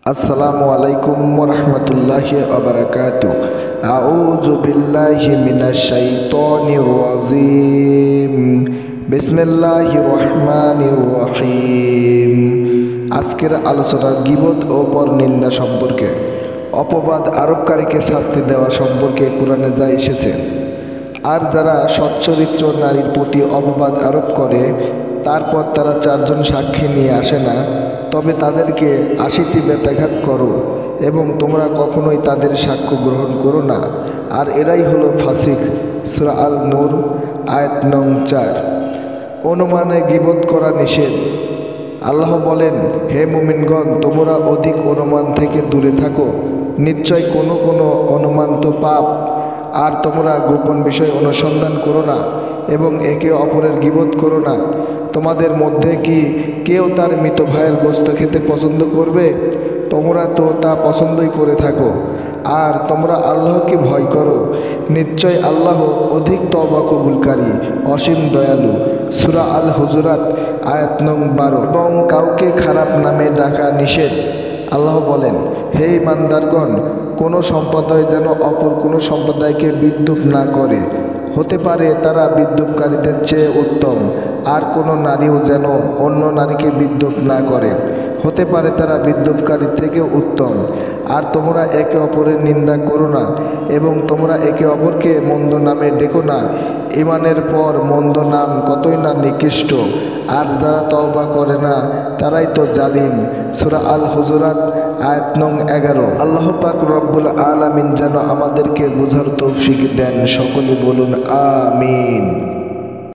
আসসালামু আলাইকুম ওয়া রাহমাতুল্লাহি ওয়া বারাকাতুহু। আউযু বিল্লাহি মিনাশ শাইতানির রাজিম। বিসমিল্লাহির রহমানির রহিম। আজকের আলোচনা গীবত ও পরনিন্দা সম্পর্কে। অপবাদ আরোপকারীকে শাস্তি দেওয়া সম্পর্কে কোরআনে যা এসেছে। আর যারা সচ্চরিত্র নারীর প্রতি অপবাদ আরোপ করে, তারপর তারা চারজন সাক্ষী নিয়ে আসে না, তবে তাদেরকে ৮০টি বেত্রাঘাত করো এবং তোমরা কখনোই তাদের সাক্ষ্য গ্রহণ করো না। আর এরাই হলো ফাসিক। সূরা আল নূর আয়াত নং ৪। অনুমানে গীবত করা নিষেধ। আল্লাহ বলেন, হে মুমিনগণ, তোমরা অধিক অনুমান থেকে দূরে থাকো। নিশ্চয় কোনো কোনো অনুমান তো পাপ। আর তোমরা গোপন বিষয় অনুসন্ধান করো না এবং একে অপরের গীবত করো না। তোমাদের মধ্যে কি কেউ তার মৃত ভাইয়ের গোশত খেতে পছন্দ করবে? তোমরা তো তা পছন্দই করে থাকো। আর তোমরা আল্লাহকে ভয় করো। নিশ্চয় আল্লাহ অধিক তওবা কবুলকারী, অসীম দয়ালু। সূরা আল হুজুরাত আয়াত নং ১২। এবং কাউকে খারাপ নামে ডাকা নিষেধ। আল্লাহ বলেন, হে ইমানদারগণ, কোনো সম্প্রদায় যেন অপর কোনো সম্প্রদায়কে বিদ্রূপ না করে। হতে পারে তারা বিদ্রূপকারীদের চেয়ে উত্তম। আর কোনো নারীও যেন অন্য নারীকে বিদ্রূপ না করে। হতে পারে তারা বিদ্রূপকারীর থেকেও উত্তম। আর তোমরা একে অপরের নিন্দা করো না এবং তোমরা একে অপরকে মন্দ নামে ডেকো না। ঈমানের পর মন্দ নাম কতই না নিকৃষ্ট। আর যারা তওবা করে না তারাই তো জালিম। সূরা আল হুজুরাত আয়াত নং ১১। আল্লাহ পাক রব্বুল আলামিন যেন আমাদেরকে বুঝার তৌফিক দেন। সকলে বলুন আমিন।